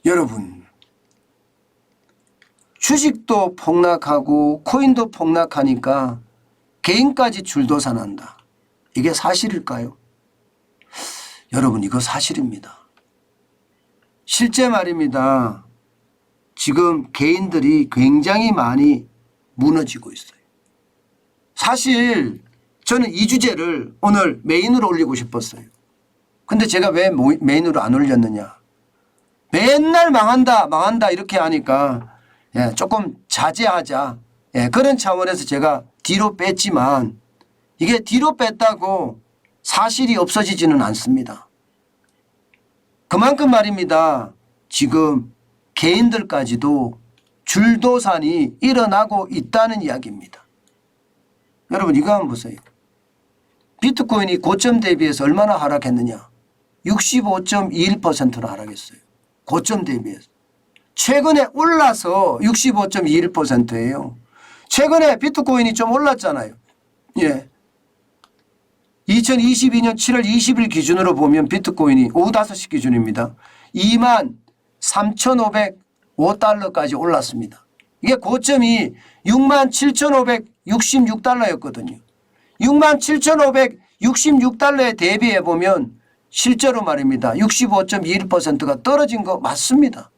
여러분, 주식도 폭락하고 코인도 폭락하니까 개인까지 줄도산한다. 이게 사실일까요? 여러분, 이거 사실입니다. 실제 말입니다. 지금 개인들이 굉장히 많이 무너지고 있어요. 사실 저는 이 주제를 오늘 메인으로 올리고 싶었어요. 근데 제가 왜 메인으로 안 올렸느냐. 맨날 망한다 망한다 이렇게 하니까 조금 자제하자. 그런 차원에서 제가 뒤로 뺐지만 이게 뒤로 뺐다고 사실이 없어지지는 않습니다. 그만큼 말입니다. 지금 개인들까지도 줄도산이 일어나고 있다는 이야기입니다. 여러분 이거 한번 보세요. 비트코인이 고점 대비해서 얼마나 하락했느냐. 65.21%나 하락했어요. 고점 대비해서. 최근에 올라서 65.21%예요. 최근에 비트코인이 좀 올랐잖아요. 2022년 7월 20일 기준으로 보면 비트코인이 오후 5시 기준입니다. 23,505달러까지 올랐습니다. 이게 고점이 67,566달러였거든요. 67,566달러에 대비해 보면 실제로 말입니다. 65.21%가 떨어진 거 맞습니다.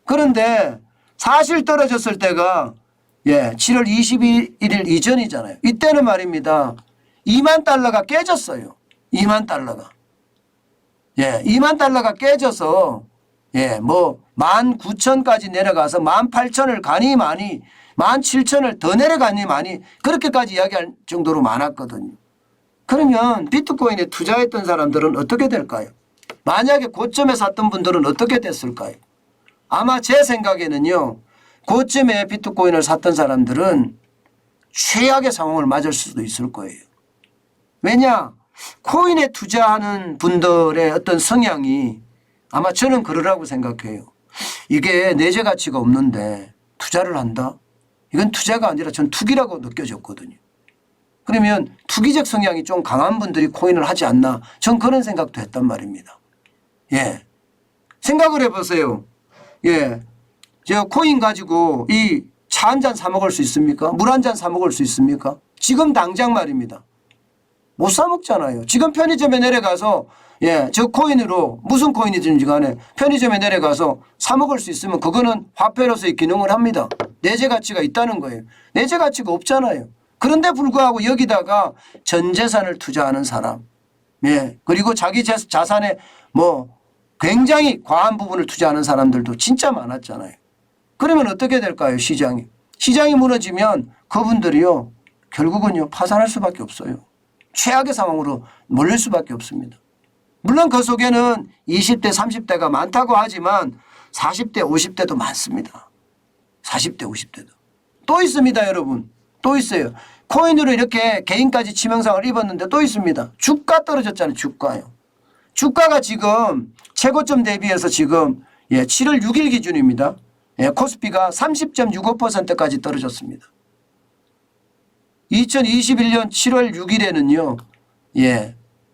그런데 사실 떨어졌을 때가 7월 21일 이전이잖아요. 이때는 말입니다. 2만 달러가 깨졌어요. 2만 달러가. 2만 달러가 깨져서 19,000까지 내려가서 18,000을 가니 많이 17,000을 더 내려가니 많이 그렇게까지 이야기할 정도로 많았거든요. 그러면 비트코인에 투자했던 사람들은 어떻게 될까요? 만약에 고점에 샀던 분들은 어떻게 됐을까요? 아마 제 생각에는요. 고점에 비트코인을 샀던 사람들은 최악의 상황을 맞을 수도 있을 거예요. 왜냐? 코인에 투자하는 분들의 어떤 성향이 아마 저는 그러라고 생각해요. 이게 내재 가치가 없는데 투자를 한다? 이건 투자가 아니라 전 투기라고 느껴졌거든요. 그러면 투기적 성향이 좀 강한 분들이 코인을 하지 않나 전 그런 생각도 했단 말입니다. 생각을 해보세요. 제가 코인 가지고 이 차 한 잔 사 먹을 수 있습니까? 물 한 잔 사 먹을 수 있습니까? 지금 당장 말입니다. 못 사 먹잖아요. 지금 편의점에 내려가서 저 코인으로 무슨 코인이든지 간에 편의점에 내려가서 사 먹을 수 있으면 그거는 화폐로서의 기능을 합니다. 내재 가치가 있다는 거예요. 내재 가치가 없잖아요. 그런데 불구하고 여기다가 전 재산을 투자하는 사람 그리고 자기 자산에 굉장히 과한 부분을 투자하는 사람들도 진짜 많았잖아요. 그러면 어떻게 될까요? 시장이 무너지면 그분들이요 결국은요 파산할 수밖에 없어요. 최악의 상황으로 몰릴 수밖에 없습니다. 물론 그 속에는 20대 30대가 많다고 하지만 40대 50대도 많습니다. 40대 50대도 또 있습니다. 여러분 또 있어요. 코인으로 이렇게 개인까지 치명상을 입었는데 또 있습니다. 주가 떨어졌잖아요. 주가요. 주가가 지금 최고점 대비해서 지금 7월 6일 기준입니다. 코스피가 30.65%까지 떨어졌습니다. 2021년 7월 6일에는요.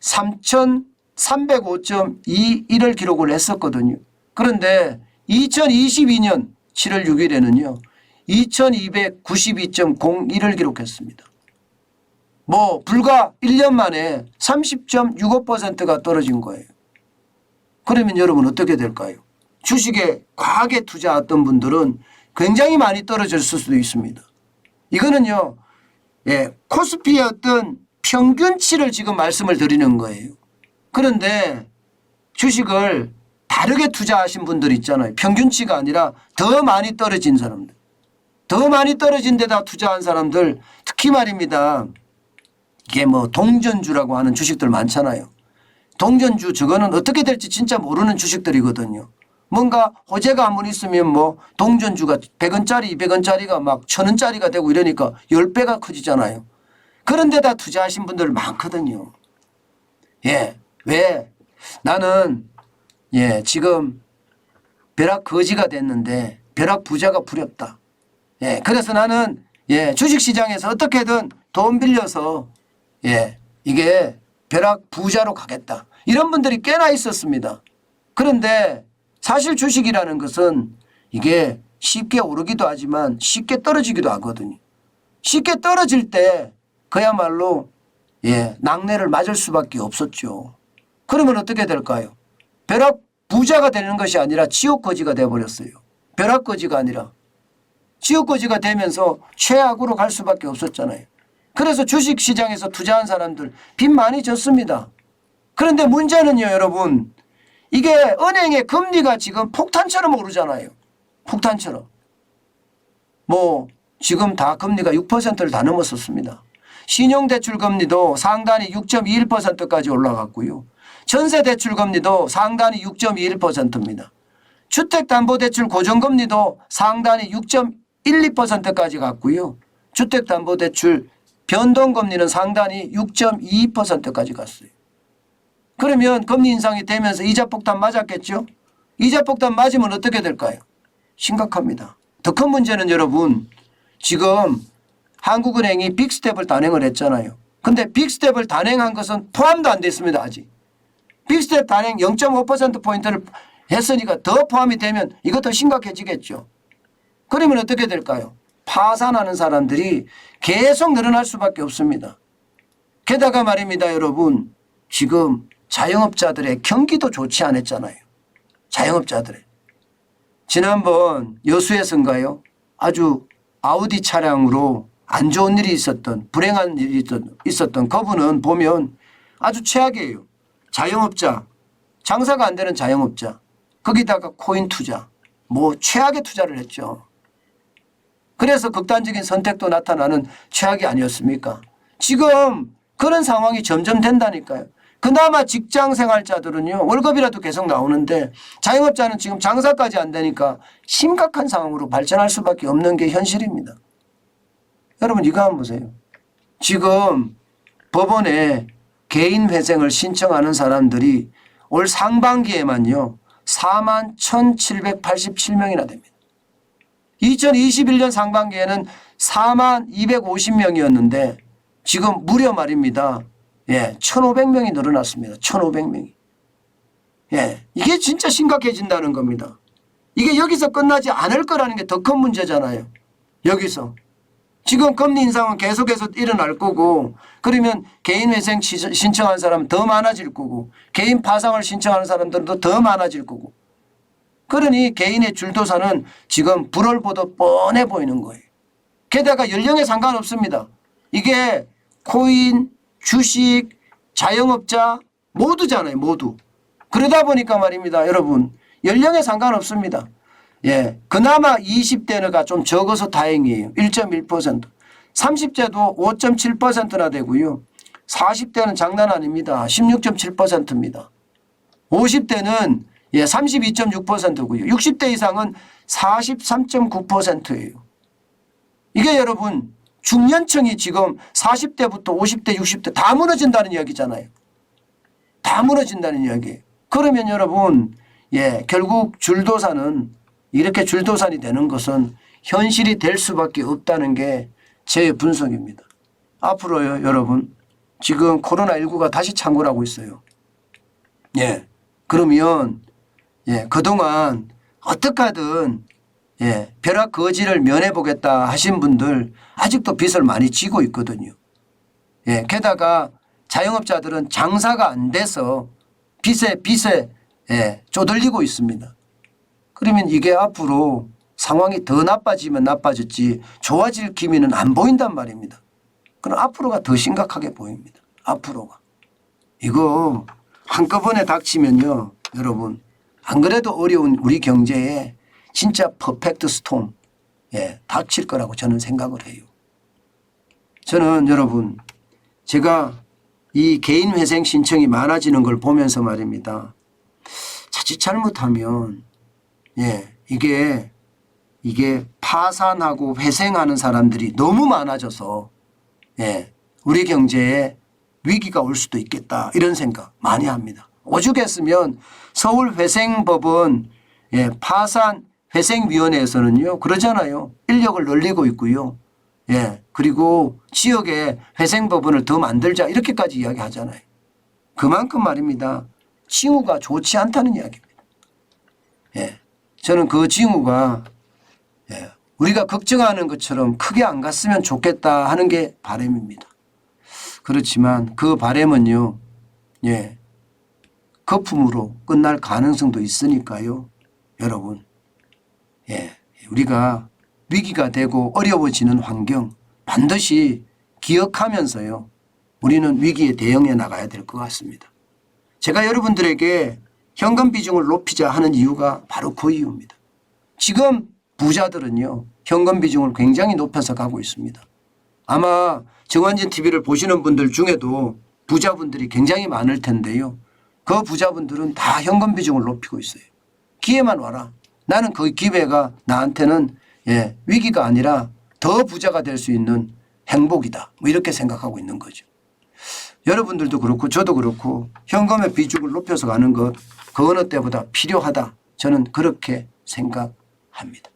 3,305.21을 기록을 했었거든요. 그런데 2022년 7월 6일에는요. 2,292.01을 기록했습니다. 불과 1년 만에 30.65%가 떨어진 거예요. 그러면 여러분 어떻게 될까요? 주식에 과하게 투자했던 분들은 굉장히 많이 떨어질 수도 있습니다. 이거는요. 코스피의 어떤 평균치를 지금 말씀을 드리는 거예요. 그런데 주식을 다르게 투자하신 분들 있잖아요. 평균치가 아니라 더 많이 떨어진 사람들. 더 많이 떨어진 데다 투자한 사람들 특히 말입니다. 이게 동전주라고 하는 주식들 많잖아요. 동전주 저거는 어떻게 될지 진짜 모르는 주식들이거든요. 뭔가 호재가 한번 있으면 동전주가 100원짜리 200원짜리가 막 1000원짜리가 되고 이러니까 10배가 커지잖아요. 그런 데다 투자하신 분들 많거든요. 왜? 나는 지금 벼락 거지가 됐는데 벼락 부자가 부렵다. 그래서 나는 주식시장에서 어떻게든 돈 빌려서 이게 벼락 부자로 가겠다. 이런 분들이 꽤나 있었습니다. 그런데 사실 주식이라는 것은 이게 쉽게 오르기도 하지만 쉽게 떨어지기도 하거든요. 쉽게 떨어질 때 그야말로 낙뢰를 맞을 수밖에 없었죠. 그러면 어떻게 될까요? 벼락 부자가 되는 것이 아니라 지옥거지가 되어버렸어요. 벼락거지가 아니라 지옥거지가 되면서 최악으로 갈 수밖에 없었잖아요. 그래서 주식시장에서 투자한 사람들 빚 많이 졌습니다. 그런데 문제는요, 여러분. 이게 은행의 금리가 지금 폭탄처럼 오르잖아요. 폭탄처럼. 지금 다 금리가 6%를 다 넘었었습니다. 신용대출 금리도 상단이 6.21%까지 올라갔고요. 전세대출 금리도 상단이 6.21%입니다. 주택담보대출 고정금리도 상단이 6.12%까지 갔고요. 주택담보대출 변동금리는 상단이 6.22%까지 갔어요. 그러면 금리 인상이 되면서 이자폭탄 맞았겠죠? 이자폭탄 맞으면 어떻게 될까요? 심각합니다. 더 큰 문제는 여러분, 지금 한국은행이 빅스텝을 단행을 했잖아요. 근데 빅스텝을 단행한 것은 포함도 안 됐습니다. 아직. 빅스텝 단행 0.5%포인트를 했으니까 더 포함이 되면 이거 더 심각해지겠죠. 그러면 어떻게 될까요? 파산하는 사람들이 계속 늘어날 수밖에 없습니다. 게다가 말입니다, 여러분. 지금 자영업자들의 경기도 좋지 않았잖아요. 자영업자들의. 지난번 여수에서인가요? 아주 아우디 차량으로 안 좋은 일이 있었던, 불행한 일이 있었던 그분은 보면 아주 최악이에요. 자영업자, 장사가 안 되는 자영업자, 거기다가 코인 투자, 최악의 투자를 했죠. 그래서 극단적인 선택도 나타나는 최악이 아니었습니까? 지금 그런 상황이 점점 된다니까요. 그나마 직장생활자들은요, 월급이라도 계속 나오는데 자영업자는 지금 장사까지 안 되니까 심각한 상황으로 발전할 수밖에 없는 게 현실입니다. 여러분 이거 한번 보세요. 지금 법원에 개인 회생을 신청하는 사람들이 올 상반기에만요 41,787명이나 됩니다. 2021년 상반기에는 42,250명이었는데 지금 무려 말입니다. 1,500명이 늘어났습니다. 1,500명이. 이게 진짜 심각해진다는 겁니다. 이게 여기서 끝나지 않을 거라는 게 더 큰 문제잖아요. 여기서. 지금 금리 인상은 계속해서 일어날 거고, 그러면 개인 회생 신청한 사람은 더 많아질 거고, 개인 파상을 신청하는 사람들도 더 많아질 거고. 그러니 개인의 줄도사는 지금 불을 보듯 뻔해 보이는 거예요. 게다가 연령에 상관없습니다. 이게 코인, 주식, 자영업자 모두잖아요. 모두. 그러다 보니까 말입니다. 여러분 연령에 상관없습니다. 그나마 20대가 좀 적어서 다행이에요. 1.1%. 30대도 5.7%나 되고요. 40대는 장난 아닙니다. 16.7%입니다. 50대는 32.6%고요. 60대 이상은 43.9%예요. 이게 여러분 중년층이 지금 40대부터 50대, 60대 다 무너진다는 이야기잖아요. 다 무너진다는 이야기예요. 그러면 여러분 결국 줄도사는 이렇게 줄도산이 되는 것은 현실이 될 수밖에 없다는 게 제 분석입니다. 앞으로요 여러분 지금 코로나19가 다시 창궐 하고 있어요. 그러면 그동안 어떻게 하든 벼락 거지를 면해보겠다 하신 분들 아직도 빚을 많이 지고 있거든요. 게다가 자영업자들은 장사가 안 돼서 빚에 쪼들리고 있습니다. 그러면 이게 앞으로 상황이 더 나빠지면 나빠졌지 좋아질 기미는 안 보인단 말입니다. 그럼 앞으로가 더 심각하게 보입니다. 앞으로가. 이거 한꺼번에 닥치면요. 여러분 안 그래도 어려운 우리 경제에 진짜 퍼펙트 스톰 닥칠 거라고 저는 생각을 해요. 저는 여러분 제가 이 개인 회생 신청이 많아지는 걸 보면서 말입니다. 자칫 잘못하면 이게 파산하고 회생하는 사람들이 너무 많아져서 우리 경제에 위기가 올 수도 있겠다 이런 생각 많이 합니다. 오죽했으면 서울회생법은 파산 회생위원회에서는요 그러잖아요. 인력을 늘리고 있고요. 그리고 지역에 회생법원을 더 만들자 이렇게까지 이야기하잖아요. 그만큼 말입니다. 징후가 좋지 않다는 이야기입니다. 저는 그 징후가 우리가 걱정하는 것처럼 크게 안 갔으면 좋겠다 하는 게 바람입니다. 그렇지만 그 바람은요. 거품으로 끝날 가능성도 있으니까요. 여러분. 우리가 위기가 되고 어려워지는 환경 반드시 기억하면서요. 우리는 위기에 대응해 나가야 될 것 같습니다. 제가 여러분들에게 현금 비중을 높이자 하는 이유가 바로 그 이유입니다. 지금 부자들은요. 현금 비중을 굉장히 높여서 가고 있습니다. 아마 정환진 TV를 보시는 분들 중에도 부자분들이 굉장히 많을 텐데요. 그 부자분들은 다 현금 비중을 높이고 있어요. 기회만 와라. 나는 그 기회가 나한테는 위기가 아니라 더 부자가 될 수 있는 행복이다. 뭐 이렇게 생각하고 있는 거죠. 여러분들도 그렇고 저도 그렇고 현금의 비중을 높여서 가는 것 그 어느 때보다 필요하다. 저는 그렇게 생각합니다.